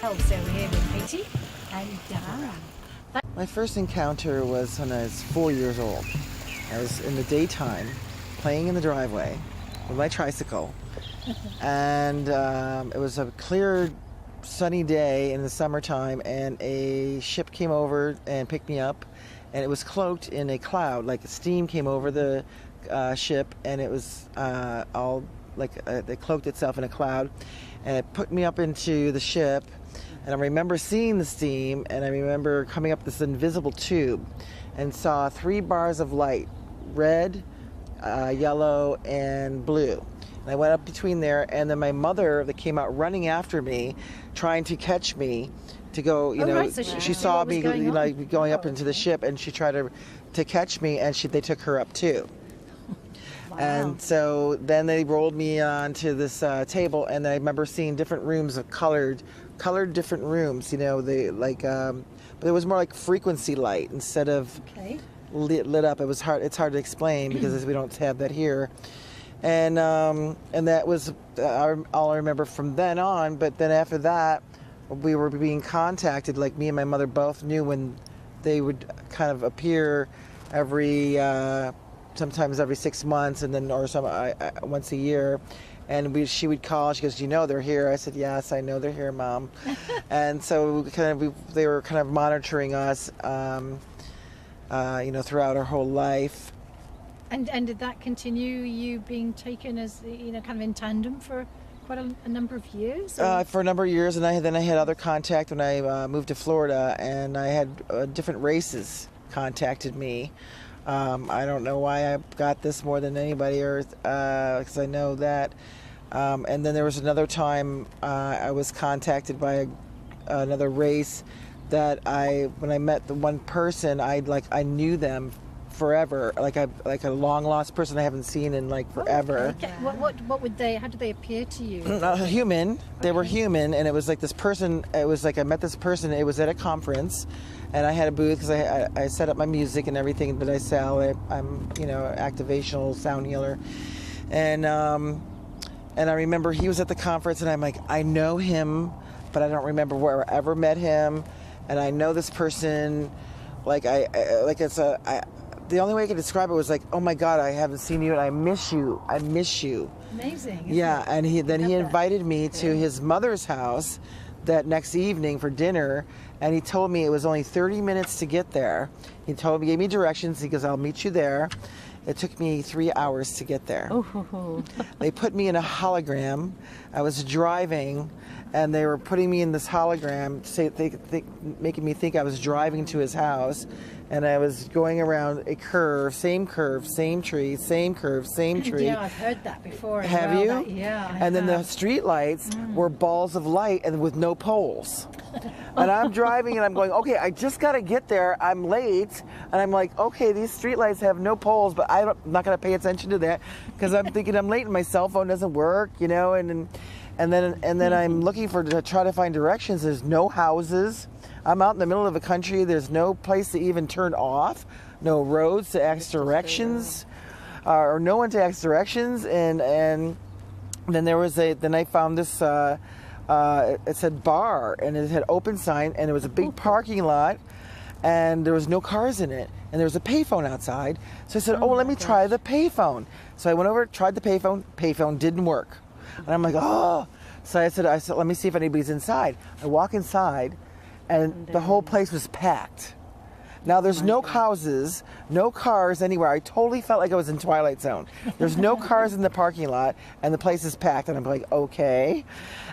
So we're here with Katie and Dara. My first encounter was when I was 4 years old. I was in the daytime playing in the driveway with my tricycle. And it was a clear, sunny day in the summertime, and a ship came over and picked me up, and it was cloaked in a cloud, like steam came over the ship, and it was all like it cloaked itself in a cloud, and it put me up into the ship. And I remember seeing the steam, and I remember coming up this invisible tube and saw 3 bars of light, red, yellow, and blue. And I went up between there, and then my mother that came out running after me, trying to catch me to go, Right, so she saw me going up into the ship, and she tried to catch me, and they took her up too. Wow. And so then they rolled me onto this table, and I remember seeing different rooms of colored different rooms, but it was more like frequency light instead of lit up. It's hard to explain because we don't have that here. And that was all I remember from then on. But then after that, we were being contacted, like me and my mother both knew when they would kind of appear sometimes every 6 months, and then once a year. And she would call. She goes, "You know they're here." I said, "Yes, I know they're here, Mom." And so they were kind of monitoring us, throughout our whole life. And did that continue? You being taken as kind of in tandem for quite a number of years? For a number of years, and then I had other contact when I moved to Florida, and I had different races contacted me. I don't know why I got this more than anybody, because I know that. And then there was another time I was contacted by another race that when I met the one person, I knew them forever, like a long lost person I haven't seen in forever. Okay. What would they? How did they appear to you? Human. They were human, and it was like this person. It was like I met this person. It was at a conference. And I had a booth because I set up my music and everything that I sell. I'm activational sound healer, and I remember he was at the conference, and I'm like, I know him, but I don't remember where I ever met him, and I know this person, the only way I could describe it was like, oh my God, I haven't seen you, and I miss you. Amazing. Yeah, and he invited me to his mother's house that next evening for dinner, and he told me it was only 30 minutes to get there. He gave me directions. He goes, "I'll meet you there." It took me 3 hours to get there. They put me in a hologram. I was driving, and they were putting me in this hologram, making me think I was driving to his house, and I was going around a curve, same tree, same curve, same tree. Yeah, I've heard that before. Have you? Yeah. Then the street lights were balls of light and with no poles. And I'm driving, and I'm going, okay, I just got to get there. I'm late. And I'm like, okay, these street lights have no poles, but I'm not going to pay attention to that because I'm thinking I'm late and my cell phone doesn't work, and then I'm looking to try to find directions. There's no houses. I'm out in the middle of the country. There's no place to even turn off, no roads to ask directions, or no one to ask directions. And then then I found this. It said bar, and it had open sign, and it was a big parking lot, and there was no cars in it, and there was a payphone outside. So I said, let me try the payphone. So I went over, tried the payphone. Payphone didn't work, and I'm like, oh. So I said, let me see if anybody's inside. I walk inside, and the whole place was packed. Now, there's no houses, no cars anywhere. I totally felt like I was in Twilight Zone. There's no cars in the parking lot, and the place is packed. And I'm like, okay.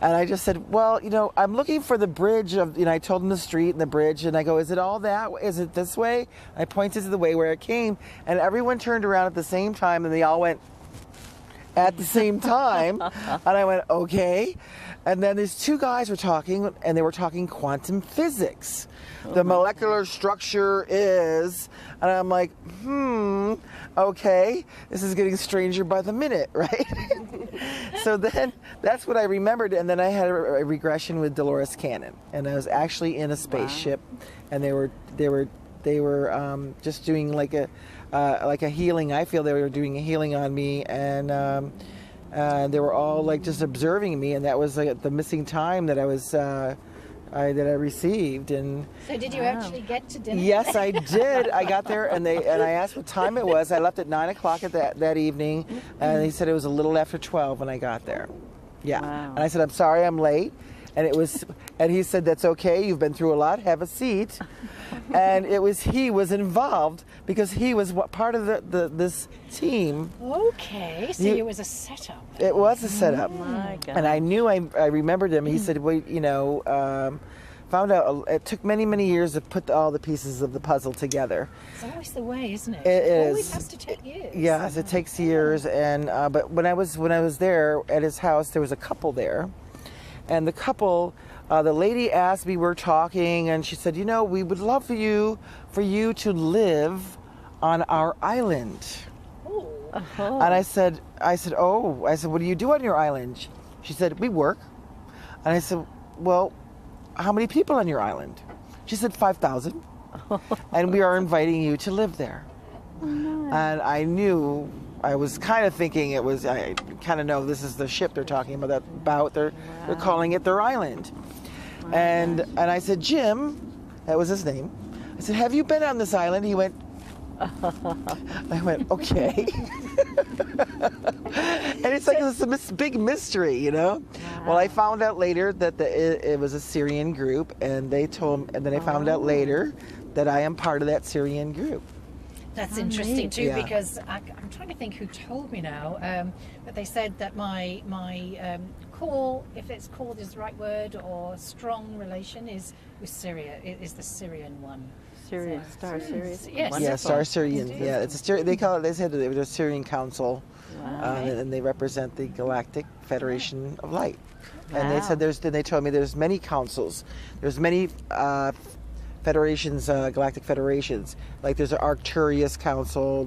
And I just said, well, I'm looking for the bridge I told him the street and the bridge. And I go, is it all that? Is it this way? I pointed to the way where it came. And everyone turned around at the same time, and they all went at the same time. And I went, okay. And then these 2 guys were talking, and they were talking quantum physics. The molecular structure is, and I'm like, okay, this is getting stranger by the minute, right? So then that's what I remembered, and then I had a regression with Dolores Cannon, and I was actually in a spaceship, and they were just doing like a healing. I feel they were doing a healing on me, and they were all like just observing me, and that was like the missing time that I was I received. And So did you actually get to dinner? yes, I did. I got there, and I asked what time it was. I left at 9 o'clock at that evening, and he said it was a little after 12 when I got there. Yeah, Wow. and I said, I'm sorry, I'm late. And he said, that's okay. You've been through a lot. Have a seat. And he was involved because he was part of this team. Okay, so it was a setup. It was a setup. My God. And I knew I remembered him. He said, well, found out it took many, many years to put all the pieces of the puzzle together. It's always the way, isn't it? It It always is. has to take years. Yes, it takes years. And but when I was there at his house, there was a couple there, and the couple, the lady asked me, we're talking, and she said, we would love for you to live on our island. Ooh. Oh. And I said, what do you do on your island? She said, we work. And I said, well, how many people on your island? She said, 5,000. And we are inviting you to live there. And I knew, I was kind of thinking I kind of know this is the ship they're talking about. They're calling it their island. And I said, Jim, that was his name. I said, have you been on this island? He went, I went, okay. And it's like this big mystery, Well, I found out later that it was a Syrian group, and they told, and then I found out later that I am part of that Syrian group. That's interesting too, Yeah. because I'm trying to think who told me now, but they said that my call, if it's called is the right word, or strong relation, is with Syria. It is the Syrian one. Syrian, Star Sirius. Yes. Wonderful. Yeah, Star Syrian. Indeed. Yeah, it's a they call it. They said that they're a Syrian Council, Wow. and they represent the Galactic Federation of Light. And they Wow. said they told me there's many councils, there's many federations, galactic federations. Like there's an Arcturus Council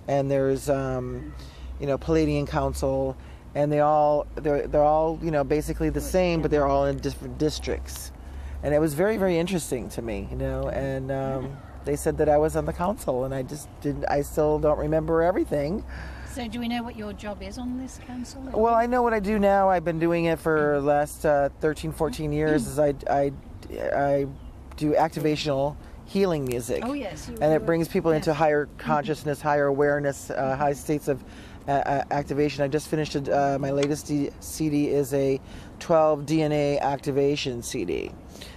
and there's Palladian Council, and they're all basically the same, but they're all in different districts. And it was very, very interesting to me, and they said that I was on the council, and I still don't remember everything. So do we know what your job is on this council? Well, I know what I do now. I've been doing it for the last 13, 14 years. Is I do activational healing music. Oh yes. And it brings people into yes. higher consciousness, higher awareness, high states of activation. I just finished my latest CD is a 12 DNA activation CD.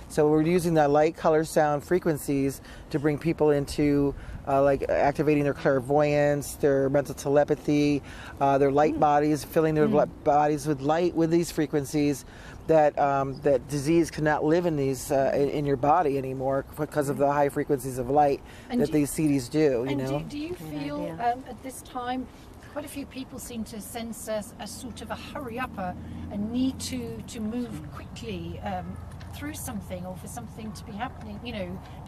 So we're using the light, color, sound frequencies to bring people into like activating their clairvoyance, their mental telepathy, their light bodies, filling their bodies with light with these frequencies that disease cannot live in these in your body anymore because of the high frequencies of light that these CDs do. Do you feel at this time, quite a few people seem to sense a sort of a hurry up, a need to move quickly through something, or for something to be happening,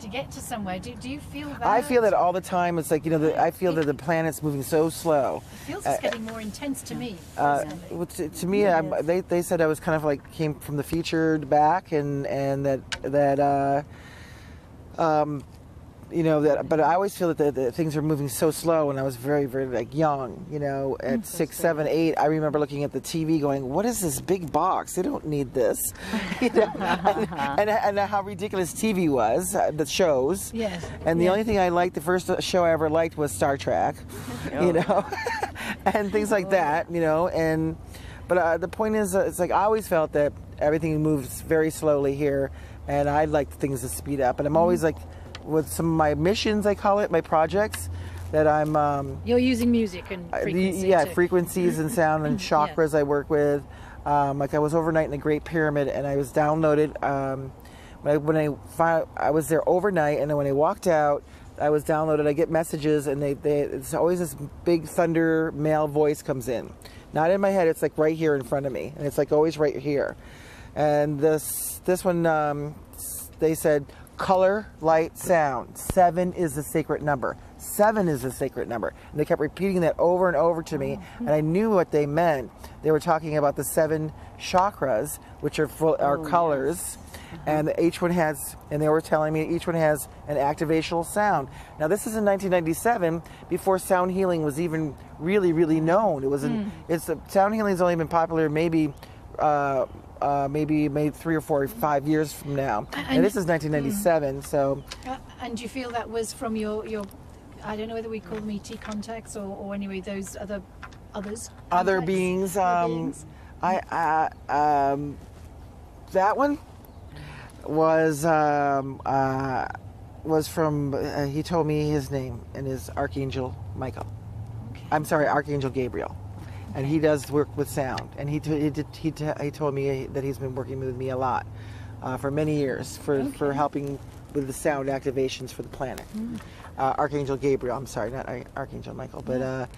to get to somewhere. Do you feel that? I feel that all the time. It's like, I feel that the planet's moving so slow. It feels it's getting more intense to me. Well, to me, they said I was kind of like came from the future back, and that but I always feel that the things are moving so slow. And I was very, very like young, at 6, 7, 8. I remember looking at the TV going, what is this big box? They don't need this. And how ridiculous TV was, the shows. Yes. And the only thing I liked, the first show I ever liked was Star Trek, and things like that, but the point is, it's like I always felt that everything moves very slowly here, and I'd like things to speed up. And I'm always like, with some of my missions, I call it, my projects, that I'm... You're using music and frequency frequencies and sound and chakras I work with. Like I was overnight in the Great Pyramid, and I was downloaded. I was there overnight, and then when I walked out, I was downloaded. I get messages, and it's always this big thunder male voice comes in. Not in my head, it's like right here in front of me, and it's like always right here. And this one, they said, color, light, sound. 7 is the sacred number. 7 is the sacred number. And they kept repeating that over and over to me, and I knew what they meant. They were talking about the 7 chakras, which are colors, and each one has, and they were telling me each one has an activational sound. Now this is in 1997, before sound healing was even really, really known. It was sound healing has only been popular maybe maybe 3 or 4 or 5 years from now. And this is 1997, so And do you feel that was from your I don't know whether we call them ET contacts or anyway those other others other contacts? beings. Other beings? That one was from. He told me his name and his Archangel Michael. Okay. I'm sorry, Archangel Gabriel, and he does work with sound. And he told me that he's been working with me a lot for many years for helping with the sound activations for the planet. Archangel Gabriel. I'm sorry, not Archangel Michael, but.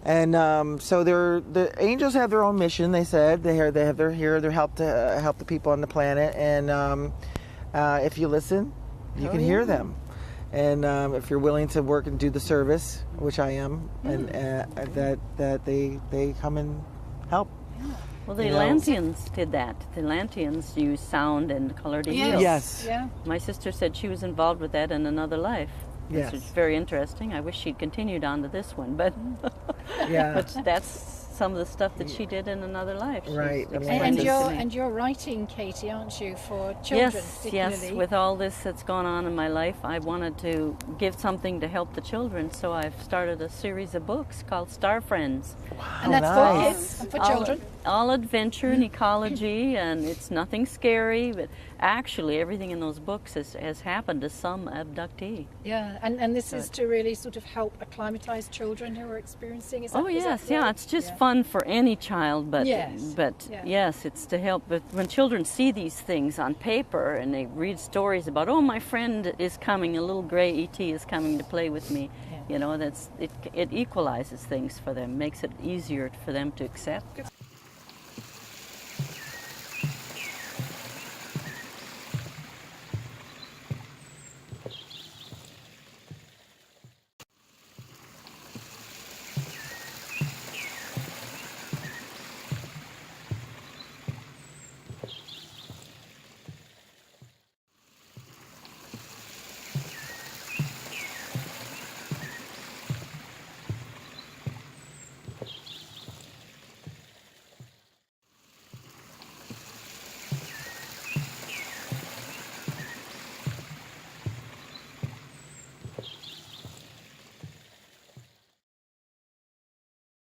So the angels have their own mission. They said they're here to help the people on the planet. And if you listen, you can hear them. And if you're willing to work and do the service, which I am, and that they come and help. Well, the Atlanteans did that. The Atlanteans used sound and color to heal. Yes. Yeah. My sister said she was involved with that in another life. Yes. Which is very interesting. I wish she'd continued on to this one, but Yeah. but that's some of the stuff that she did in another life. She's Right. explained And it you're to me. and you're writing, Katie, aren't you, for children Yes, particularly? yes. With all this that's gone on in my life, I wanted to give something to help the children, so I've started a series of books called Star Friends. and that's nice. for kids and for children. All adventure and ecology, and it's nothing scary, but actually everything in those books has happened to some abductee. Yeah, and this is to really sort of help acclimatize children who are experiencing. Is that, Oh is that yes, yeah, right? it's just Yeah. fun for any child, but Yes, yeah. yes, it's to help. But when children see these things on paper and they read stories about, oh, my friend is coming, a little gray ET is coming to play with me, Yeah. you know, it equalizes things for them, makes it easier for them to accept.